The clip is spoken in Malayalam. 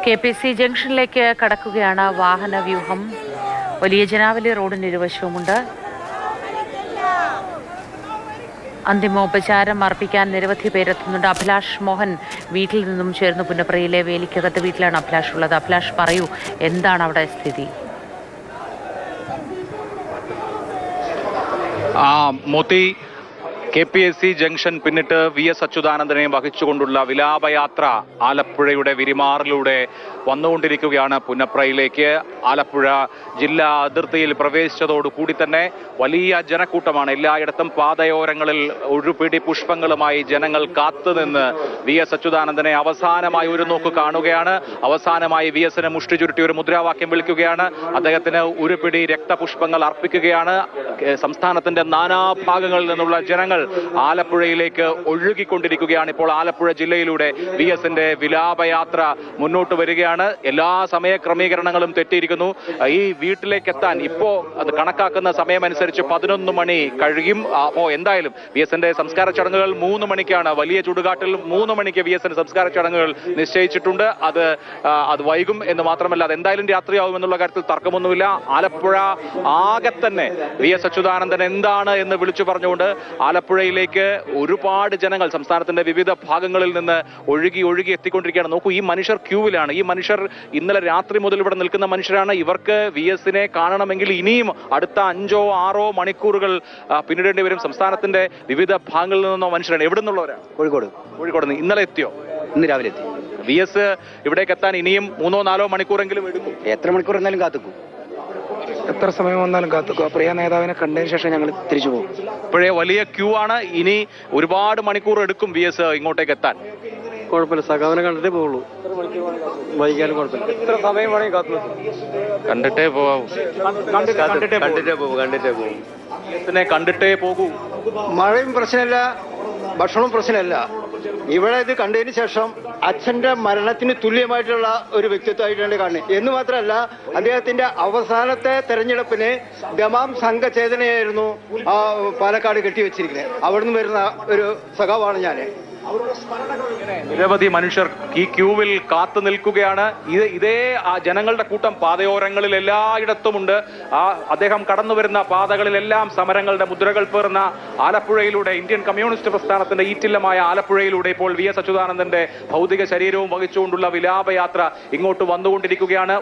KPC ജംഗ്ഷനിലേക്ക് കടക്കുകയാണ് വാഹന വ്യൂഹം. വലിയ ജനാവലി റോഡിന് ഇരുവശവുമുണ്ട്. അന്തിമോപചാരം അർപ്പിക്കാൻ നിരവധി പേരെത്തുന്നുണ്ട്. അഭിലാഷ് മോഹൻ വീട്ടിൽ നിന്നും ചേർന്ന് പുന്നപ്രയിലെ വേലിക്കകത്ത് വീട്ടിലാണ് അഭിലാഷ് ഉള്ളത്. അഭിലാഷ്, പറയൂ, എന്താണ് അവിടെ സ്ഥിതി? മോത്തി, KPSC ജംഗ്ഷൻ പിന്നിട്ട് VS അച്യുതാനന്ദനെ വഹിച്ചുകൊണ്ടുള്ള വിലാപയാത്ര ആലപ്പുഴയുടെ വിരിമാറിലൂടെ വന്നുകൊണ്ടിരിക്കുകയാണ് പുന്നപ്രയിലേക്ക്. ആലപ്പുഴ ജില്ലാ അതിർത്തിയിൽ പ്രവേശിച്ചതോടുകൂടി തന്നെ വലിയ ജനക്കൂട്ടമാണ്. എല്ലായിടത്തും പാതയോരങ്ങളിൽ ഒരു പിടി പുഷ്പങ്ങളുമായി ജനങ്ങൾ കാത്തുനിന്ന് VS അച്യുതാനന്ദനെ അവസാനമായി ഒരു നോക്ക് കാണുകയാണ്. അവസാനമായി VSനെ മുഷ്ടി ചുരുട്ടി ഒരു മുദ്രാവാക്യം വിളിക്കുകയാണ്. അദ്ദേഹത്തിന് ഒരു പിടി രക്തപുഷ്പങ്ങൾ അർപ്പിക്കുകയാണ്. സംസ്ഥാനത്തിന്റെ നാനാഭാഗങ്ങളിൽ നിന്നുള്ള ജനങ്ങൾ ആലപ്പുഴയിലേക്ക് ഒഴുകിക്കൊണ്ടിരിക്കുകയാണ്. ഇപ്പോൾ ആലപ്പുഴ ജില്ലയിലൂടെ VSന്റെ വിലാപയാത്ര മുന്നോട്ട് വരികയാണ്. എല്ലാ സമയ ക്രമീകരണങ്ങളും തെറ്റിയിരിക്കുന്നു. ഈ വീട്ടിലേക്ക് എത്താൻ ഇപ്പോ അത് കണക്കാക്കുന്ന സമയമനുസരിച്ച് 11 മണി കഴിയും. അപ്പോ എന്തായാലും VSന്റെ സംസ്കാര ചടങ്ങുകൾ 3 മണിക്കാണ്. വലിയ ചുടുകാട്ടിൽ 3 മണിക്ക് VSന്റെ സംസ്കാര ചടങ്ങുകൾ നിശ്ചയിച്ചിട്ടുണ്ട്. അത് വൈകും എന്ന് മാത്രമല്ല, അത് എന്തായാലും രാത്രിയാവുമെന്നുള്ള കാര്യത്തിൽ തർക്കമൊന്നുമില്ല. ആലപ്പുഴ ആകെ തന്നെ VS അച്യുതാനന്ദൻ എന്താണ് എന്ന് വിളിച്ചു പറഞ്ഞുകൊണ്ട് ആലപ്പുഴയിലേക്ക് ഒരുപാട് ജനങ്ങൾ സംസ്ഥാനത്തിന്റെ വിവിധ ഭാഗങ്ങളിൽ നിന്ന് ഒഴുകി എത്തിക്കൊണ്ടിരിക്കുകയാണ്. നോക്കൂ, ഈ മനുഷ്യർ ക്യൂവിലാണ്. ഈ മനുഷ്യർ ഇന്നലെ രാത്രി മുതൽ ഇവിടെ നിൽക്കുന്ന മനുഷ്യരാണ്. ഇവർക്ക് VSനെ കാണണമെങ്കിൽ ഇനിയും അടുത്ത 5-6 മണിക്കൂറുകൾ പിന്നിടേണ്ടി വരും. സംസ്ഥാനത്തിന്റെ വിവിധ ഭാഗങ്ങളിൽ നിന്നോ മനുഷ്യരാണ്. എവിടെ നിന്നുള്ളവരാണ്? കോഴിക്കോട് നിന്ന്. ഇന്നലെ എത്തിയോ? ഇന്ന് രാവിലെ എത്തി. VS ഇവിടേക്ക് എത്താൻ ഇനിയും 3-4 മണിക്കൂറെങ്കിലും എടുക്കും. എത്ര മണിക്കൂർ എന്നാലും കാത്തുക്കും, എത്ര സമയം വന്നാലും കാത്തുക്കും. ആ പ്രിയ നേതാവിനെ കണ്ടതിന് ശേഷം ഞങ്ങൾ തിരിച്ചു പോകും. ഇപ്പോഴേ വലിയ ക്യൂ ആണ്. ഇനി ഒരുപാട് മണിക്കൂർ എടുക്കും VS ഇങ്ങോട്ടേക്ക് എത്താൻ. കുഴപ്പമില്ല, സഖാവിനെ കണ്ടിട്ടേ പോകുള്ളൂ. വൈകാലും കുഴപ്പമില്ല. എത്ര സമയം വേണമെങ്കിൽ കാത്തു കണ്ടിട്ടേ പോകാവൂ. കണ്ടിട്ടേ പോകൂ. മഴയും പ്രശ്നമല്ല, ഭക്ഷണവും പ്രശ്നമല്ല. ഇവിടെ ഇത് കണ്ടതിന് ശേഷം അച്ഛന്റെ മരണത്തിന് തുല്യമായിട്ടുള്ള ഒരു വ്യക്തിത്വമായിട്ടാണ് കാണുന്നത്. എന്ന് മാത്രമല്ല, അദ്ദേഹത്തിന്റെ അവസാനത്തെ തെരഞ്ഞെടുപ്പിന് ദമാം സംഘചേതനയായിരുന്നു പാലക്കാട് കെട്ടിവെച്ചിരിക്കുന്നത്. അവിടുന്ന് വരുന്ന ഒരു സഖാവാണ് ഞാൻ. നിരവധി മനുഷ്യർ ഈ ക്യൂവിൽ കാത്തു നിൽക്കുകയാണ്. ഇതേ ജനങ്ങളുടെ കൂട്ടം പാതയോരങ്ങളിൽ എല്ലായിടത്തുമുണ്ട്. അദ്ദേഹം കടന്നു വരുന്ന പാതകളിലെല്ലാം സമരങ്ങളുടെ മുദ്രകൾ പേർന്ന ആലപ്പുഴയിലൂടെ, ഇന്ത്യൻ കമ്മ്യൂണിസ്റ്റ് പ്രസ്ഥാനത്തിന്റെ ഈറ്റില്ലമായ ആലപ്പുഴയിലൂടെ ഇപ്പോൾ VS അച്യുതാനന്ദന്റെ ഭൗതിക ശരീരവും വഹിച്ചുകൊണ്ടുള്ള വിലാപയാത്ര ഇങ്ങോട്ട് വന്നുകൊണ്ടിരിക്കുകയാണ്.